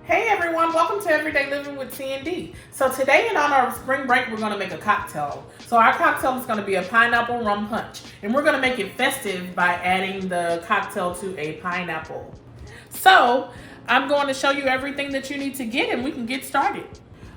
Hey everyone, welcome to Everyday Living with T&D. So today in honor of spring break, we're going to make a cocktail. So our cocktail is going to be a pineapple rum punch. And we're going to make it festive by adding the cocktail to a pineapple. So I'm going to show you everything that you need to get and we can get started.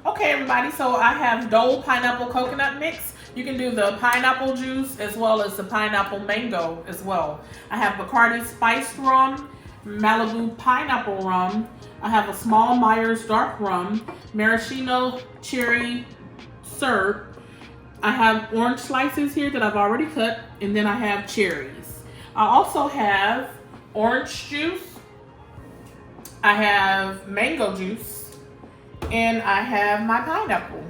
Okay everybody, so I have Dole Pineapple Coconut Mix. You can do the pineapple juice as well as the pineapple mango as well. I have Bacardi Spiced Rum, Malibu Pineapple Rum. I have a small Myers Dark Rum, Maraschino Cherry syrup. I have orange slices here that I've already cut, and then I have cherries. I also have orange juice. I have mango juice, and I have my pineapple.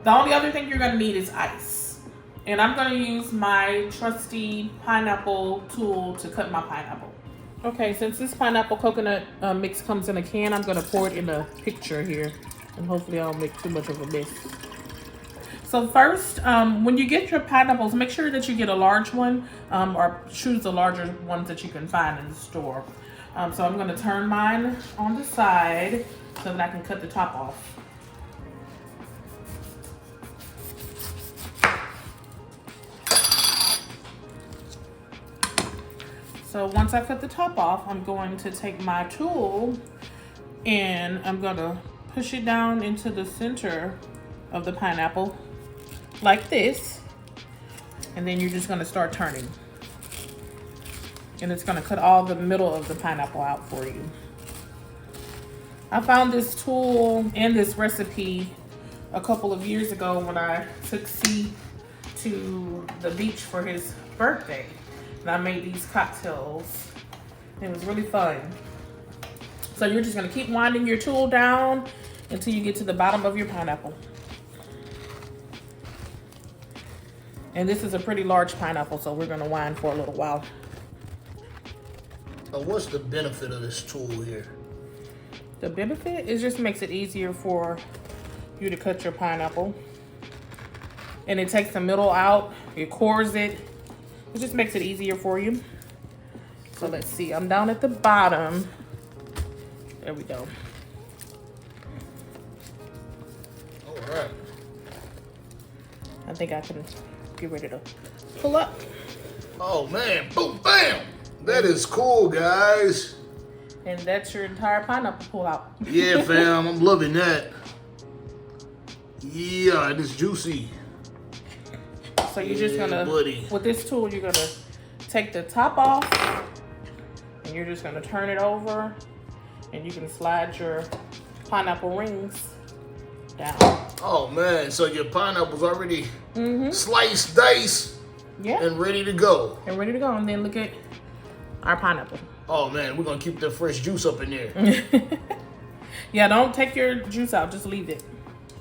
The only other thing you're gonna need is ice. And I'm gonna use my trusty pineapple tool to cut my pineapple. Okay, since this pineapple coconut mix comes in a can, I'm gonna pour it in a pitcher here. And hopefully I don't make too much of a mess. So first, when you get your pineapples, make sure that you get a large one or choose the larger ones that you can find in the store. So I'm gonna turn mine on the side so that I can cut the top off. So once I cut the top off, I'm going to take my tool and I'm gonna push it down into the center of the pineapple like this. And then you're just gonna start turning. And it's gonna cut all the middle of the pineapple out for you. I found this tool and this recipe a couple of years ago when I took C to the beach for his birthday. And I made these cocktails. It was really fun. So you're just gonna keep winding your tool down until you get to the bottom of your pineapple. And this is a pretty large pineapple, so we're gonna wind for a little while. What's the benefit of this tool here? The benefit is just makes it easier for you to cut your pineapple. And it takes the middle out, it cores it. It just makes it easier for you. So let's see, I'm down at the bottom. There we go. All right. I think I can get ready to pull up. Oh man, boom, bam. That is cool, guys. And that's your entire pineapple pull out. Yeah, fam, I'm loving that. Yeah, and it's juicy. So you're just gonna, buddy. with this tool, you're gonna take the top off and you're just gonna turn it over and you can slide your pineapple rings down. Oh man, so your pineapple's already sliced, diced, yeah, and ready to go. And ready to go. And then look at our pineapple. Oh man, we're gonna keep that fresh juice up in there. Yeah, don't take your juice out, just leave it.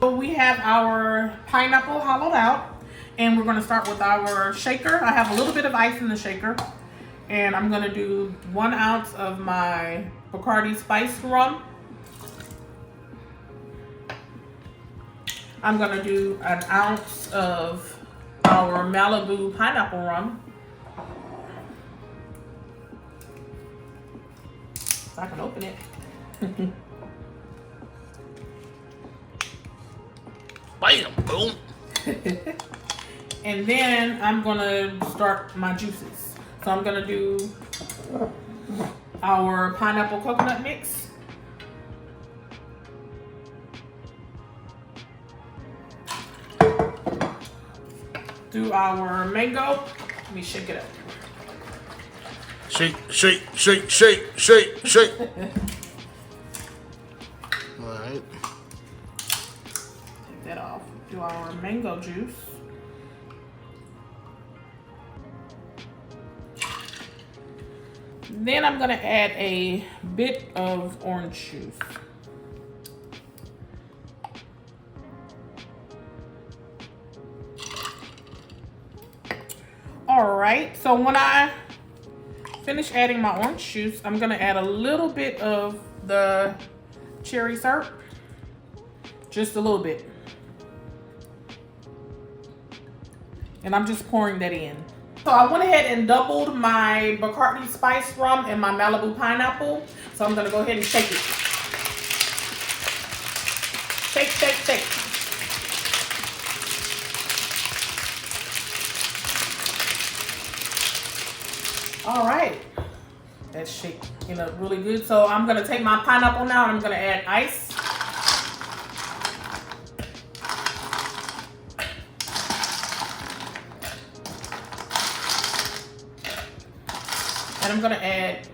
So we have our pineapple hollowed out. And we're gonna start with our shaker. I have a little bit of ice in the shaker. And I'm gonna do 1 ounce of my Bacardi Spiced Rum. I'm gonna do 1 ounce of our Malibu Pineapple Rum. So I can open it. Bam, boom. And then I'm gonna start my juices. So I'm gonna do our pineapple coconut mix. Do our mango. Let me shake it up. Shake, shake, shake, shake, shake, shake. All right. Take that off. Do our mango juice. Then I'm gonna add a bit of orange juice. All right, so when I finish adding my orange juice, I'm gonna add a little bit of the cherry syrup, just a little bit. And I'm just pouring that in. So I went ahead and doubled my Bacardi Spiced Rum and my Malibu Pineapple. So I'm gonna go ahead and shake it. shake, shake, shake. All right. That's shaking up really good. So I'm gonna take my pineapple now and I'm gonna add ice. And I'm gonna add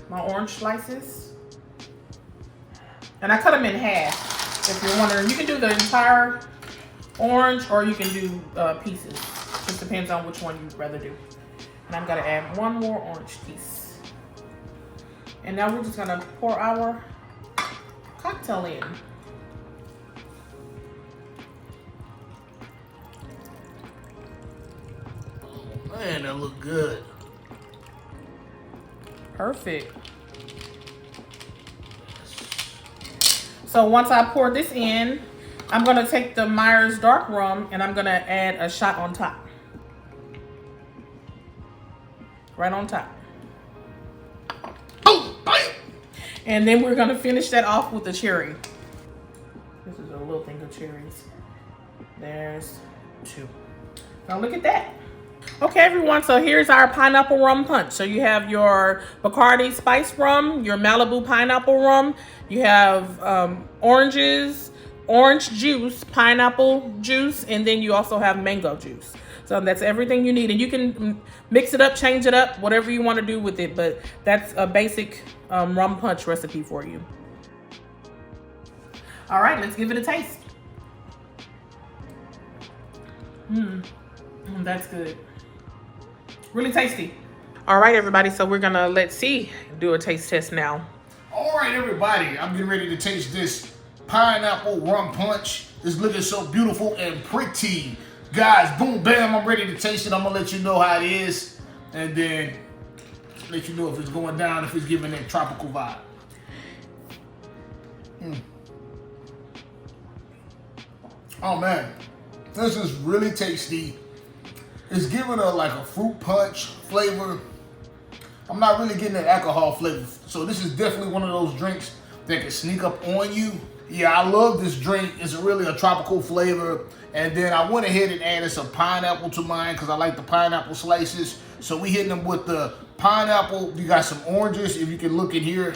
my orange slices. And I cut them in half. If you're wondering, you can do the entire orange or you can do pieces. Just depends on which one you'd rather do. And I'm gonna add one more orange piece. And now we're just gonna pour our cocktail in. Oh man, that look good. Perfect. So once I pour this in, I'm gonna take the Myers dark rum and I'm gonna add a shot on top. Right on top. Oh, bam! And then we're gonna finish that off with the cherry. This is a little thing of cherries. There's 2. Now look at that. Okay, everyone, so here's our pineapple rum punch. So you have your Bacardi spice rum, your Malibu pineapple rum, you have oranges, orange juice, pineapple juice, and then you also have mango juice. So that's everything you need. And you can mix it up, change it up, whatever you want to do with it. But that's a basic rum punch recipe for you. All right, let's give it a taste. That's good. Really tasty. All right, everybody. So we're going to let's do a taste test now. All right, everybody. I'm getting ready to taste this pineapple rum punch. It's looking so beautiful and pretty. Guys, boom, bam, I'm ready to taste it. I'm going to let you know how it is. And then let you know if it's going down, if it's giving that tropical vibe. Oh, man. This is really tasty. It's giving like a fruit punch flavor. I'm not really getting that alcohol flavor. So this is definitely one of those drinks that can sneak up on you. Yeah, I love this drink. It's really a tropical flavor. And then I went ahead and added some pineapple to mine because I like the pineapple slices. So we hitting them with the pineapple. You got some oranges. If you can look in here,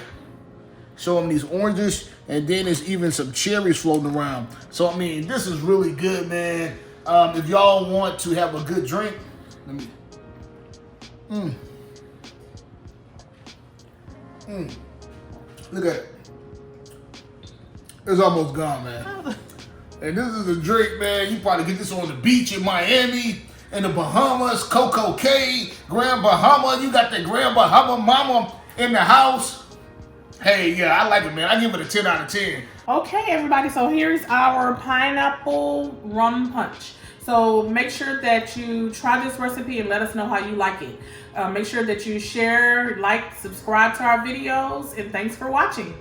show them these oranges. And then there's even some cherries floating around. So, I mean, this is really good, man. If y'all want to have a good drink, let me. Look at it. It's almost gone, man. And this is a drink, man. You probably get this on the beach in Miami, in the Bahamas, Coco Cay, Grand Bahama. You got the Grand Bahama mama in the house. Hey, yeah, I like it, man. I give it a 10 out of 10. Okay, everybody. So here's our pineapple rum punch. So make sure that you try this recipe and let us know how you like it. Make sure that you share, like, subscribe to our videos, and thanks for watching.